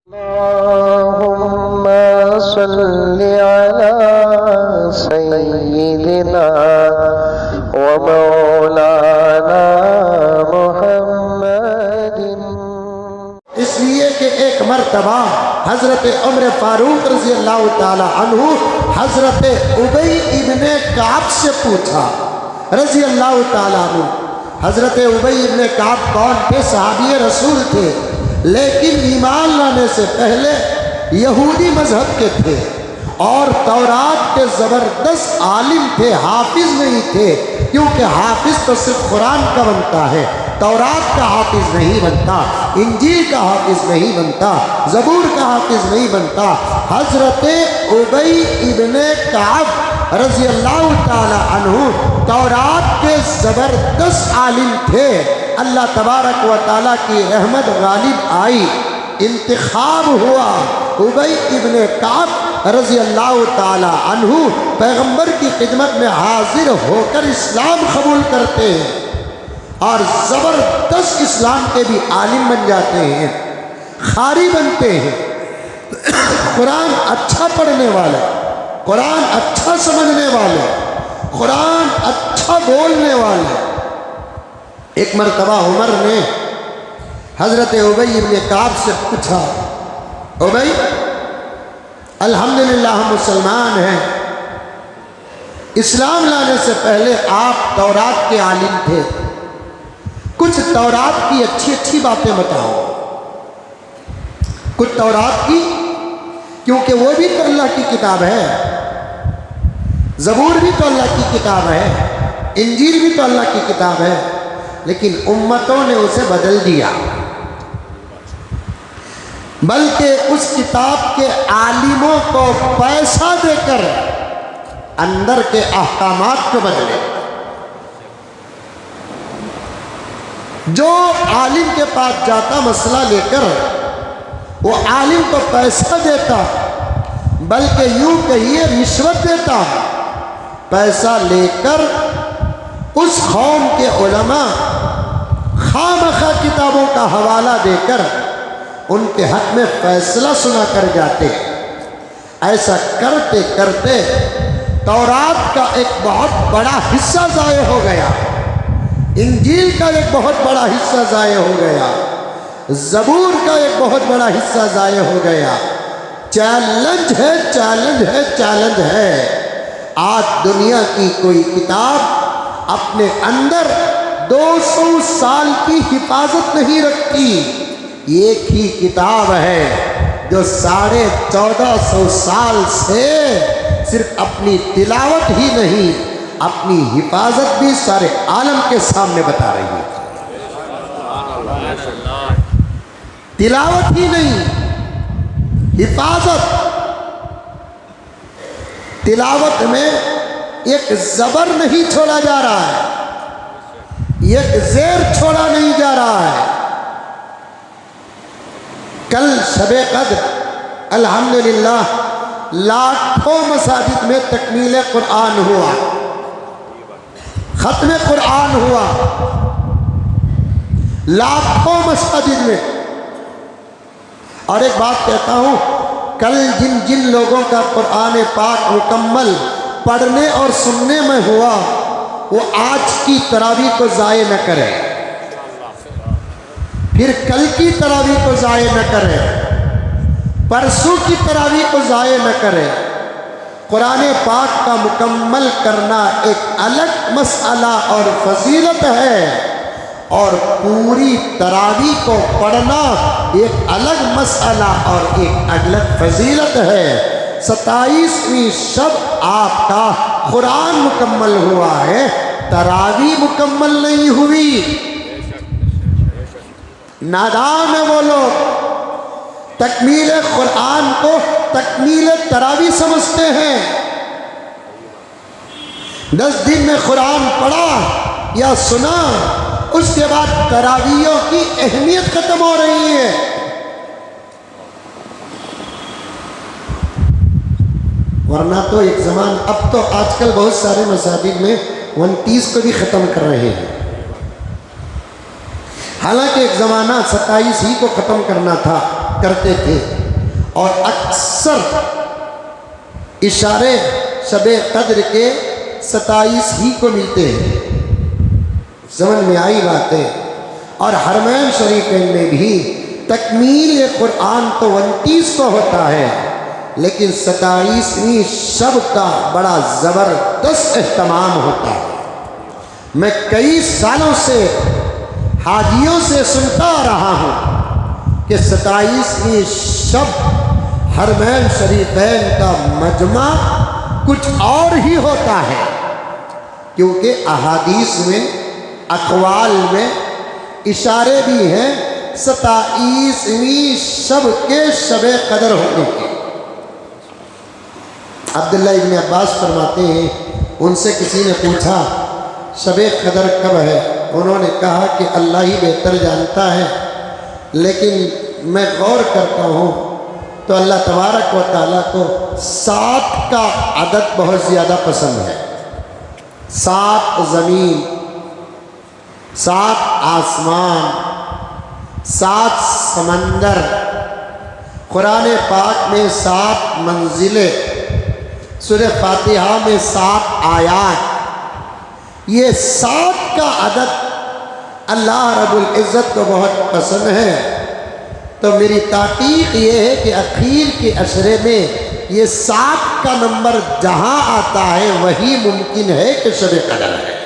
अल्लाहुम्मा सल्लि अला सय्यिदिना व मौलाना मुहम्मदिन। इसलिए कि एक मर्तबा हजरत उमर फारूक रज़ी अल्लाह ताला अन्हु हजरत उबई इब्ने काब से पूछा रज़ी अल्लाह ताला अन्हु। हजरत उबई इब्ने काब कौन थे? सहाबी रसूल थे, लेकिन ईमान लाने से पहले यहूदी मजहब के थे और तौरात के ज़बरदस्त आलिम थे, हाफिज नहीं थे, क्योंकि हाफिज तो सिर्फ कुरान का बनता है, तौरात का हाफिज नहीं बनता, इंजील का हाफिज नहीं बनता, ज़बूर का हाफिज नहीं बनता। हजरत उबई इब्ने काब रज़ी अल्लाह ताला अन्हु तौरात के ज़बरदस्त आलिम थे। अल्लाह तबारक व ताला की रहमत गालिब आई, इंतखाब हुआ, उबई इब्ने काब रज़ी अल्लाह ताला अन्हु पैगम्बर की खिदमत में हाजिर होकर इस्लाम कबूल करते हैं और ज़बरदस्त इस्लाम के भी आलिम बन जाते हैं, खारी बनते हैं, कुरान अच्छा पढ़ने वाले, कुरान अच्छा समझने वाले, कुरान अच्छा बोलने वाले। एक मरतबा उमर ने हज़रत उबई इब्ने काब से पूछा, उबई अल्हम्दुलिल्लाह हम मुसलमान हैं, इस्लाम लाने से पहले आप तौरात के आलिम थे, कुछ तौरात की अच्छी अच्छी बातें बताओ, कुछ तौरात की, क्योंकि वो भी तो अल्लाह की किताब है, ज़बूर भी तो अल्लाह की किताब है, इंजील भी तो अल्लाह की किताब है, लेकिन उम्मतों ने उसे बदल दिया, बल्कि उस किताब के आलिमों को पैसा देकर अंदर के अहकामात को बदले। जो आलिम के पास जाता मसला लेकर, वो आलिम को पैसा देता, बल्कि यूं कहिए रिश्वत देता, पैसा लेकर उस कौम के उलमा खामखा किताबों का हवाला देकर उनके हक में फैसला सुना कर जाते। ऐसा करते करते तौरात का एक बहुत बड़ा हिस्सा ज़ाये हो गया, इंजील का एक बहुत बड़ा हिस्सा ज़ाये हो गया, ज़बूर का एक बहुत बड़ा हिस्सा ज़ाये हो गया। चैलेंज है, चैलेंज है, चैलेंज है। आज दुनिया की कोई किताब अपने अंदर 200 साल की हिफाजत नहीं रखती। एक ही किताब है जो 1450 साल से सिर्फ अपनी तिलावत ही नहीं, अपनी हिफाजत भी सारे आलम के सामने बता रही है। तिलावत ही नहीं, हिफाजत। तिलावत में एक ज़बर नहीं छोड़ा जा रहा है, एक ज़ेर छोड़ा नहीं जा रहा है। कल शबे कद्र अल्हम्दुलिल्लाह लाखों मसाजिद में तकमील कुरान हुआ, ख़त्म कुरान हुआ लाखों मसाजिद में। और एक बात कहता हूँ, कल जिन जिन लोगों का कुरान पाक मुकम्मल पढ़ने और सुनने में हुआ, वो आज की तरावीह को ज़ाये न करें, फिर कल की तरावीह को ज़ाये न करें, परसों की तरावीह को ज़ाये न करें। कुरान पाक का मुकम्मल करना एक अलग मसला और फजीलत है, और पूरी तरावीह को पढ़ना एक अलग मसला और एक अलग फजीलत है। 27वीं शब आपका कुरान मुकम्मल हुआ है, तरावीह मुकम्मल नहीं हुई। नादान है वो लोग, तकमील कुरान को तकमील तरावीह समझते हैं। 10 दिन में कुरान पढ़ा या सुना, उसके बाद तरावीयों की अहमियत खत्म हो रही है। वरना तो एक ज़मान, अब तो आजकल बहुत सारे मसाजिद में 29 को भी ख़त्म कर रहे हैं। हालांकि एक ज़माना 27 ही को ख़त्म करना था, करते थे और अक्सर इशारे शबे कद्र के 27 ही को मिलते हैं। समझ में आई बातें। और हरमैन शरीफैन में भी तकमील कुरान तो 29 को होता है, लेकिन 27वीं शब का बड़ा ज़बरदस्त एहतमाम होता है। मैं कई सालों से हाजियों से सुनता आ रहा हूँ कि 27वीं शब हरमैन शरीफैन का मजमा कुछ और ही होता है, क्योंकि अहादीस में अक़वाल में इशारे भी हैं 27वीं शब के शबे कदर होने के। अब्दुल्लाह इब्न अब्बास फरमाते हैं, उनसे किसी ने पूछा शबे कदर कब है? उन्होंने कहा कि अल्लाह ही बेहतर जानता है, लेकिन मैं गौर करता हूँ तो अल्लाह तबारक व तआला को 7 का अदद बहुत ज़्यादा पसंद है। 7 ज़मीन, 7 आसमान, 7 समंदर, कुरान पाक में 7 मंजिलें, सूरह फातिहा में 7 आयात, ये 7 का अदद अल्लाह रब्बुल इज़्ज़त को बहुत पसंद है। तो मेरी ताक़ीक़ ये है कि अखीर के अशरे में ये 7 का नंबर जहाँ आता है वही मुमकिन है कि शब कदर है।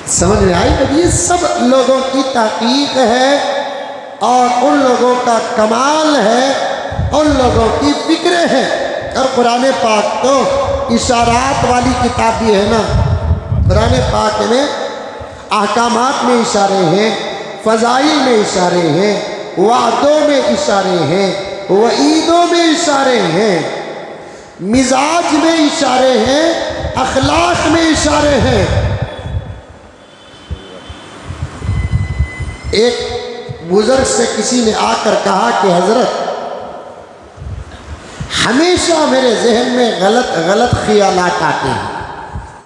समझ में आई? तो ये सब लोगों की ताक़ीक़ है और उन लोगों का कमाल है, उन लोगों की फ़िक्र है। और कुरान पाक तो इशारात वाली किताब भी है ना। कुरान पाक में अहकामात में इशारे हैं, फ़ज़ाइल में इशारे हैं, वादों में इशारे हैं, वईदों में इशारे हैं, मिजाज में इशारे हैं, अखलाक में इशारे हैं। एक बुजुर्ग से किसी ने आकर कहा कि हज़रत, हमेशा मेरे जहन में गलत ख्यालात आते हैं।